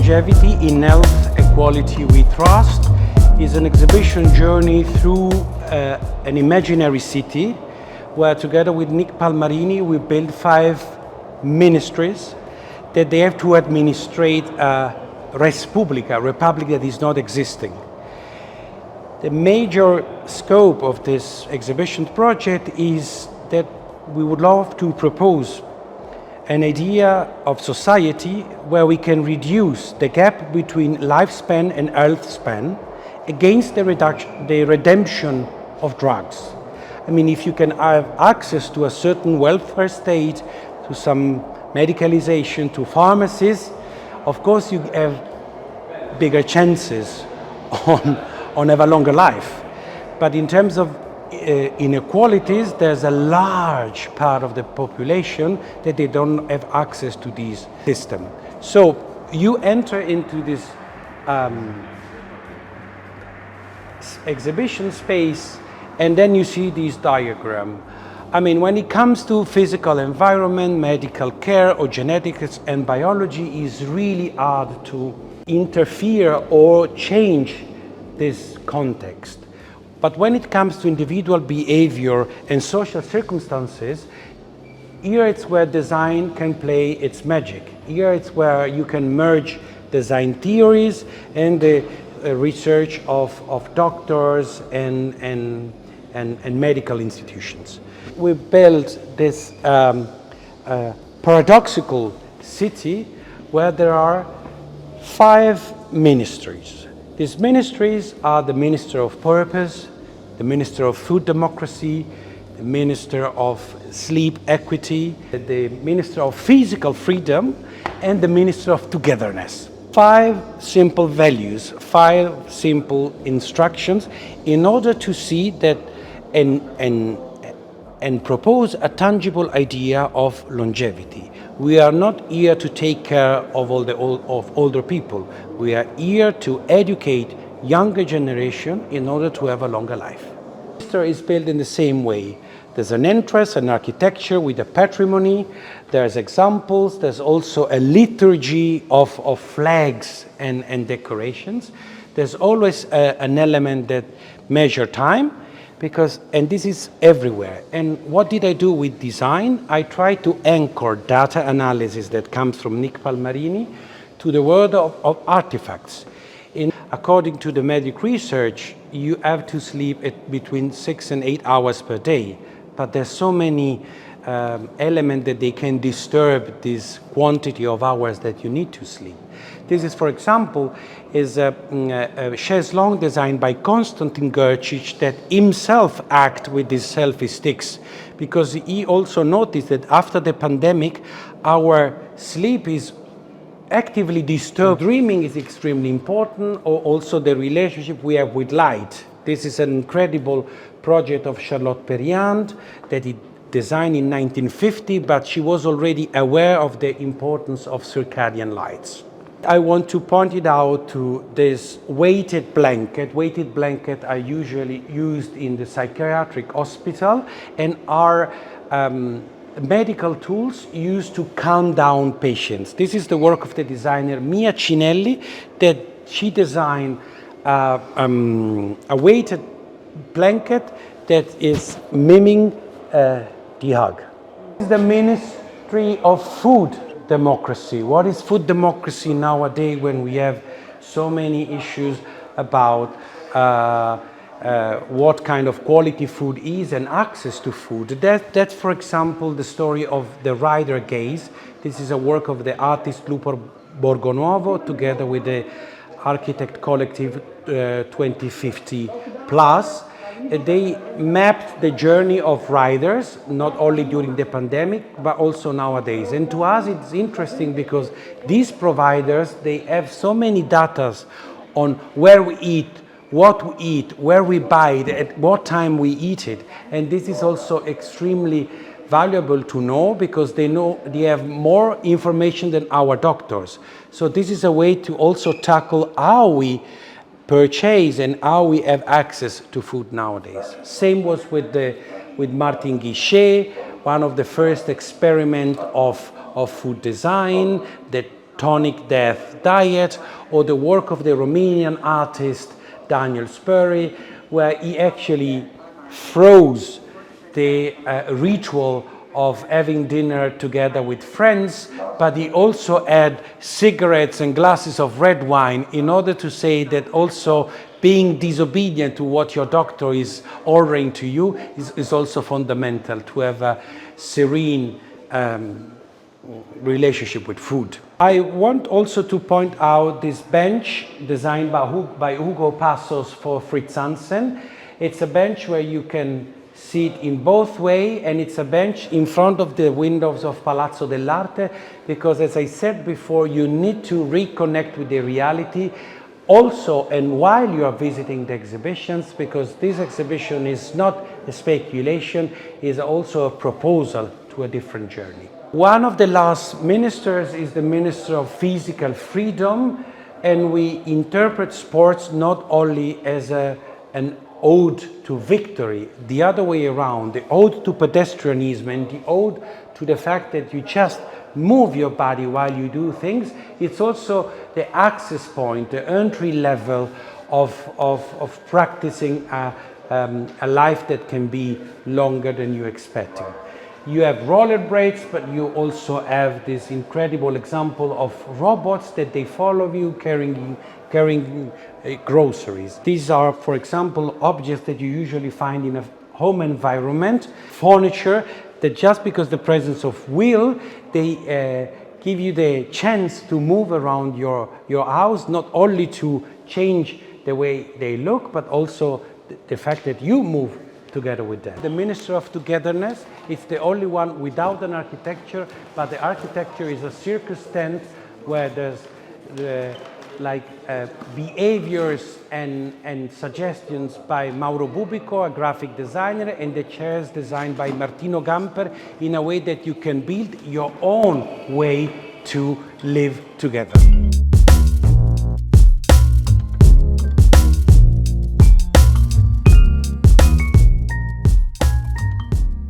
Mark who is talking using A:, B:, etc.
A: Longevity in Health Equality We Trust is an exhibition journey through an imaginary city where together with Nic Palmarini we built 5 ministries that they have to administrate a Respublica, a republic that is not existing. The major scope of this exhibition project is that we would love to propose an idea of society where we can reduce the gap between lifespan and health span against the redemption of drugs. I mean, if you can have access to a certain welfare state, to some medicalization, to pharmacies, of course you have bigger chances on have a longer life. But in terms of inequalities, there's a large part of the population that they don't have access to this system. So you enter into this exhibition space and then you see this diagram. I mean, when it comes to physical environment, medical care or genetics and biology, is really hard to interfere or change this context. But when it comes to individual behavior and social circumstances, here it's where design can play its magic. Here it's where you can merge design theories and the research of doctors and medical institutions. We built this paradoxical city where there are 5 ministries. These ministries are the Minister of Purpose, the Minister of Food Democracy, the Minister of Sleep Equity, the Minister of Physical Freedom, and the Minister of Togetherness. 5 simple values, 5 simple instructions in order to see that and propose a tangible idea of longevity. We are not here to take care of of older people. We are here to educate younger generation in order to have a longer life. The minister is built in the same way. There's an entrance, an architecture with a patrimony, there's examples, there's also a liturgy of flags and decorations. There's always an element that measure time, and this is everywhere. And what did I do with design? I try to anchor data analysis that comes from Nic Palmarini to the world of artifacts. According to the medical research, you have to sleep between 6 and 8 hours per day. But there's so many elements that they can disturb this quantity of hours that you need to sleep. This is, for example, is a chaise longue designed by Konstantin Gercic that himself acted with these selfie sticks, because he also noticed that after the pandemic, our sleep is actively disturbed. Dreaming is extremely important, or also the relationship we have with light. This is an incredible project of Charlotte Perriand that he designed in 1950, but she was already aware of the importance of circadian lights. I want to point it out to this weighted blanket. Weighted blankets are usually used in the psychiatric hospital and are medical tools used to calm down patients. This is the work of the designer Mia Cinelli, that she designed a weighted blanket that is mimicking the hug. This is the Ministry of Food Democracy. What is food democracy nowadays when we have so many issues about what kind of quality food is and access to food? That's, for example, the story of the rider gaze. This is a work of the artist Lupo Borgonuovo together with the architect collective 2050 Plus. They mapped the journey of riders, not only during the pandemic, but also nowadays. And to us, it's interesting because these providers, they have so many data on where we eat, what we eat, where we buy it, at what time we eat it. And this is also extremely valuable to know, because they have more information than our doctors. So this is a way to also tackle how we purchase and how we have access to food nowadays. Same was with Martin Guichet, one of the first experiment of food design that tonic death diet, or the work of the Romanian artist Daniel Spurry, where he actually froze the ritual of having dinner together with friends, but he also had cigarettes and glasses of red wine in order to say that also being disobedient to what your doctor is ordering to you is also fundamental to have a serene relationship with food. I want also to point out this bench designed by Hugo Passos for Fritz Hansen. It's a bench where you can sit in both ways, and it's a bench in front of the windows of Palazzo dell'Arte, because as I said before, you need to reconnect with the reality also and while you are visiting the exhibitions, because this exhibition is not a speculation, is also a proposal to a different journey. One of the last ministers is the Minister of Physical Freedom, and we interpret sports not only as an ode to victory, the other way around, the ode to pedestrianism and the ode to the fact that you just move your body while you do things. It's also the access point, the entry level of practicing a life that can be longer than you're expecting. You have rollerblades, but you also have this incredible example of robots that they follow you carrying groceries. These are, for example, objects that you usually find in a home environment, furniture that just because the presence of wheel, they give you the chance to move around your house, not only to change the way they look, but also the fact that you move together with them. The Minister of Togetherness is the only one without an architecture, but the architecture is a circus tent where there's behaviors and suggestions by Mauro Bubico, a graphic designer, and the chairs designed by Martino Gamper, in a way that you can build your own way to live together.